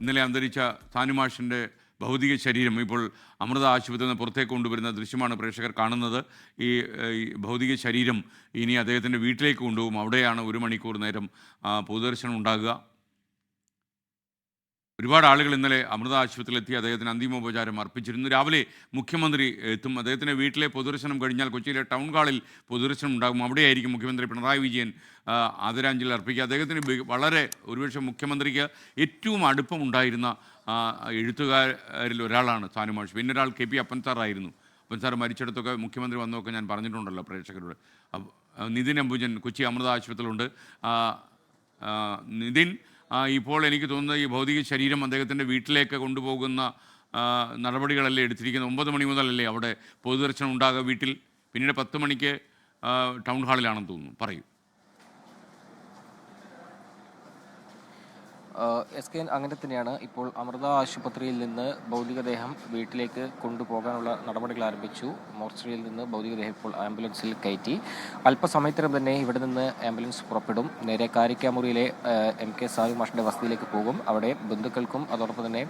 ഇന്നലെ അന്തരിച്ച സാനുമാഷിൻ്റെ ഭൗതിക ശരീരം ഇപ്പോൾ അമൃത ആശുപത്രിയിൽ നിന്ന് പുറത്തേക്ക് കൊണ്ടുവരുന്ന ദൃശ്യമാണ് പ്രേക്ഷകർ കാണുന്നത്. ഈ ഭൗതിക ശരീരം ഇനി അദ്ദേഹത്തിൻ്റെ വീട്ടിലേക്ക് കൊണ്ടുപോകും. അവിടെയാണ് 1 മണിക്കൂർ നേരം പൊതുദർശനം ഉണ്ടാകുക. ഒരുപാട് ആളുകൾ ഇന്നലെ അമൃത ആശുപത്രിയിലെത്തി അദ്ദേഹത്തിന് അന്തിമോപചാരം അർപ്പിച്ചിരുന്നു. രാവിലെ മുഖ്യമന്ത്രി എത്തും. അദ്ദേഹത്തിൻ്റെ വീട്ടിലെ പൊതുദർശനം കഴിഞ്ഞാൽ കൊച്ചിയിലെ ടൗൺ ഹാളിൽ പൊതുദർശനം ഉണ്ടാകും. അവിടെയായിരിക്കും മുഖ്യമന്ത്രി പിണറായി വിജയൻ ആദരാഞ്ജലി അർപ്പിക്കുക. അദ്ദേഹത്തിന് വളരെ ഒരുപക്ഷെ മുഖ്യമന്ത്രിക്ക് ഏറ്റവും അടുപ്പമുണ്ടായിരുന്ന എഴുത്തുകാരിൽ ഒരാളാണ് സാനുമാഷ്. പിന്നെ ഒരാൾ KP അപ്പൻ സാറായിരുന്നു. അപ്പൻ സാർ മരിച്ചിടത്തൊക്കെ മുഖ്യമന്ത്രി വന്നതൊക്കെ ഞാൻ പറഞ്ഞിട്ടുണ്ടല്ലോ പ്രേക്ഷകരോട്. നിതിൻ അംബുജൻ കൊച്ചി അമൃത ആശുപത്രിയിലുണ്ട്. നിതിൻ, ഇപ്പോൾ എനിക്ക് തോന്നുന്നത് ഈ ഭൗതിക ശരീരം അദ്ദേഹത്തിൻ്റെ വീട്ടിലേക്ക് കൊണ്ടുപോകുന്ന നടപടികളല്ലേ എടുത്തിരിക്കുന്നത്? 9 മണി മുതലല്ലേ അവിടെ പൊതുദർശനം ഉണ്ടാകുക വീട്ടിൽ? പിന്നീട് 10 മണിക്ക് ടൗൺ ഹാളിലാണെന്ന് തോന്നുന്നു. പറയൂ. SK അങ്ങനെ തന്നെയാണ്. ഇപ്പോൾ അമൃത ആശുപത്രിയിൽ നിന്ന് ഭൗതികദേഹം വീട്ടിലേക്ക് കൊണ്ടുപോകാനുള്ള നടപടികൾ ആരംഭിച്ചു. മോർച്ചറിയിൽ നിന്ന് ഭൗതികദേഹം ഇപ്പോൾ ആംബുലൻസിൽ കയറ്റി. അല്പസമയത്തിനും തന്നെ ഇവിടെ നിന്ന് ആംബുലൻസ് പുറപ്പെടും. നേരെ കാരിക്കാമുറിയിലെ MK സാനുമാഷിൻ്റെ വസതിയിലേക്ക് പോകും. അവിടെ ബന്ധുക്കൾക്കും അതോടൊപ്പം തന്നെ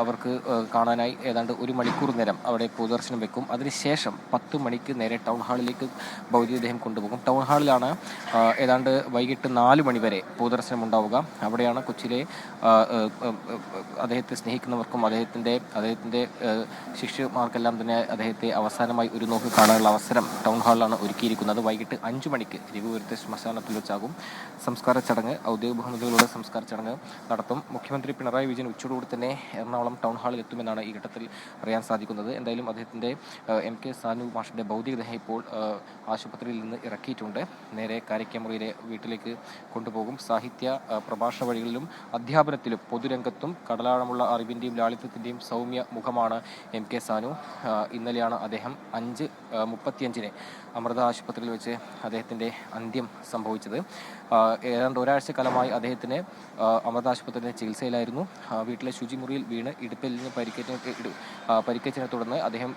അവർക്ക് കാണാനായി ഏതാണ്ട് 1 മണിക്കൂർ നേരം അവിടെ പൊതുദർശനം വെക്കും. അതിനുശേഷം 10 മണിക്ക് നേരെ ടൗൺ ഹാളിലേക്ക് ഭൗതികദേഹം കൊണ്ടുപോകും. ടൗൺ ഹാളിലാണ് ഏതാണ്ട് വൈകിട്ട് 4 മണി വരെ പൊതുദർശനം ഉണ്ടാവുക. അവിടെയാണ് കൊച്ചിയിലെ അദ്ദേഹത്തെ സ്നേഹിക്കുന്നവർക്കും അദ്ദേഹത്തിൻ്റെ ശിഷ്യന്മാർക്കെല്ലാം തന്നെ അദ്ദേഹത്തെ അവസാനമായി ഒരു നോക്ക് കാണാനുള്ള അവസരം ടൗൺ ഹാളിലാണ് ഒരുക്കിയിരിക്കുന്നത്. വൈകിട്ട് 5 മണിക്ക് രഘുപുരത്തെ ശ്മശാനത്തിൽ വെച്ചാകും സംസ്കാര ചടങ്ങ്. ഔദ്യോഗിക ബഹുമതികളുടെ സംസ്കാര ചടങ്ങ് നടത്തും. മുഖ്യമന്ത്രി പിണറായി വിജയൻ ഉച്ചയോടുകൂടി തന്നെ എറണാകുളം ടൗൺ ഹാളിൽ എത്തുമെന്നാണ് ഈ ഘട്ടത്തിൽ അറിയാൻ സാധിക്കുന്നത്. എന്തായാലും അദ്ദേഹത്തിൻ്റെ MK സാനുമാഷിൻ്റെ ഭൗതികദേഹം ഇപ്പോൾ ആശുപത്രിയിൽ നിന്ന് ഇറക്കിയിട്ടുണ്ട്. നേരെ കാരിക്കാമുറിയിലെ വീട്ടിലേക്ക് കൊണ്ടുപോകും. സാഹിത്യ പ്രഭാഷണ വഴികളിലും അധ്യാപനത്തിലും പൊതുരംഗത്തും കടലാഴമുള്ള അറിവിൻ്റെയും ലാളിത്യത്തിൻ്റെയും സൗമ്യ മുഖമാണ് MK സാനു. ഇന്നലെയാണ് അദ്ദേഹം 5:35 അമൃത ആശുപത്രിയിൽ വെച്ച് അദ്ദേഹത്തിൻ്റെ അന്ത്യം സംഭവിച്ചത്. ഏതാണ്ട് ഒരാഴ്ചക്കാലമായി അദ്ദേഹത്തിന് അമൃത ആശുപത്രിയിലെ ചികിത്സയിലായിരുന്നു. വീട്ടിലെ ശുചിമുറിയിൽ വീണ് ഇടുപ്പിലിന് പരിക്കേറ്റതിനെ തുടർന്ന് അദ്ദേഹം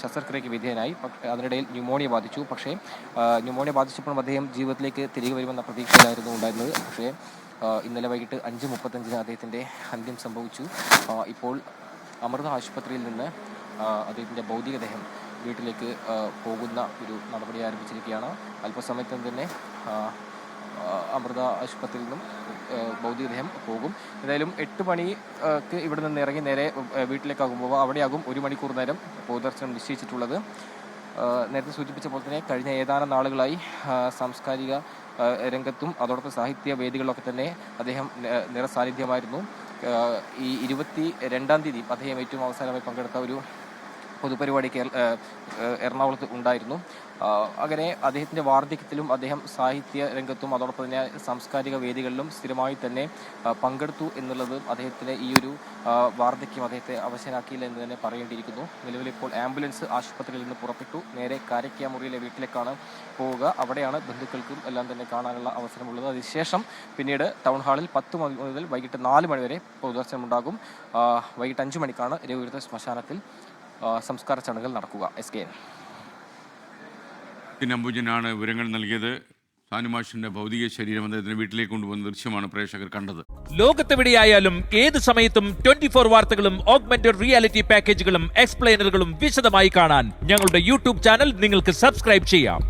ശസ്ത്രക്രിയയ്ക്ക് വിധേയനായി. അതിനിടയിൽ ന്യൂമോണിയ ബാധിച്ചു. പക്ഷേ ന്യൂമോണിയ ബാധിച്ചപ്പോഴും അദ്ദേഹം ജീവിതത്തിലേക്ക് തിരികെ വരുമെന്ന പ്രതീക്ഷയിലായിരുന്നു ഉണ്ടായിരുന്നത്. പക്ഷേ ഇന്നലെ വൈകിട്ട് 5:35 അദ്ദേഹത്തിൻ്റെ അന്ത്യം സംഭവിച്ചു. ഇപ്പോൾ അമൃത ആശുപത്രിയിൽ നിന്ന് അദ്ദേഹത്തിൻ്റെ ഭൗതികദേഹം വീട്ടിലേക്ക് പോകുന്ന ഒരു നടപടി ആരംഭിച്ചിരിക്കുകയാണ്. അല്പസമയത്തും തന്നെ അമൃത ആശുപത്രിയിൽ നിന്നും ഭൗതികദേഹം പോകും. എന്തായാലും 8 മണിക്ക് ഇവിടെ നിന്ന് ഇറങ്ങി നേരെ വീട്ടിലേക്കാകുമ്പോൾ അവിടെയാകും 1 മണിക്കൂർ നേരം പൊതുദർശനം നിശ്ചയിച്ചിട്ടുള്ളത്. നേരത്തെ സൂചിപ്പിച്ച പോലെ തന്നെ കഴിഞ്ഞ ഏതാനും നാളുകളായി സാംസ്കാരിക രംഗത്തും അതോടൊപ്പം സാഹിത്യ വേദികളിലൊക്കെ തന്നെ അദ്ദേഹം നിറസാന്നിധ്യമായിരുന്നു. ഈ 22-ാം തീയതി അദ്ദേഹം ഏറ്റവും അവസാനമായി പങ്കെടുത്ത ഒരു പൊതുപരിപാടിക്ക് എറണാകുളത്ത് ഉണ്ടായിരുന്നു. അങ്ങനെ അദ്ദേഹത്തിൻ്റെ വാർദ്ധക്യത്തിലും അദ്ദേഹം സാഹിത്യ രംഗത്തും അതോടൊപ്പം തന്നെ സാംസ്കാരിക വേദികളിലും സ്ഥിരമായി തന്നെ പങ്കെടുത്തു എന്നുള്ളത് അദ്ദേഹത്തിന് ഈ ഒരു വാർദ്ധക്യം അദ്ദേഹത്തെ അവശനാക്കിയില്ല എന്ന് തന്നെ പറയേണ്ടിയിരിക്കുന്നു. നിലവിലിപ്പോൾ ആംബുലൻസ് ആശുപത്രിയിൽ നിന്ന് പുറപ്പെട്ടു. നേരെ കാരിക്കാമുറിയിലെ വീട്ടിലേക്കാണ് പോവുക. അവിടെയാണ് ബന്ധുക്കൾക്കും എല്ലാം തന്നെ കാണാനുള്ള അവസരമുള്ളത്. അതിനുശേഷം പിന്നീട് ടൗൺ ഹാളിൽ 10 മണി മുതൽ വൈകിട്ട് 4 മണി വരെ പൊതുദർശനം ഉണ്ടാകും. വൈകിട്ട് 5 മണിക്കാണ് രഘുപുരത്തെ ശ്മശാനത്തിൽ സംസ്കാര ചടങ്ങുകൾ നടക്കുക. SK അംബുജനാണ് വിവരങ്ങൾ നൽകിയത്. സാനുമാഷിന്റെ ഭൗതിക ശരീരം അദ്ദേഹത്തിന്റെ വീട്ടിലേക്ക് കൊണ്ടുപോകുന്ന ദൃശ്യമാണ് പ്രേക്ഷകർ കണ്ടത്. ലോകത്തെവിടെയായാലും ഏത് സമയത്തും 24 വാർത്തകളും ഓഗ്മെന്റഡ് റിയാലിറ്റി പാക്കേജുകളും എക്സ്പ്ലെയിനറുകളും വിശദമായി കാണാൻ ഞങ്ങളുടെ YouTube ചാനൽ നിങ്ങൾക്ക് സബ്സ്ക്രൈബ് ചെയ്യാം.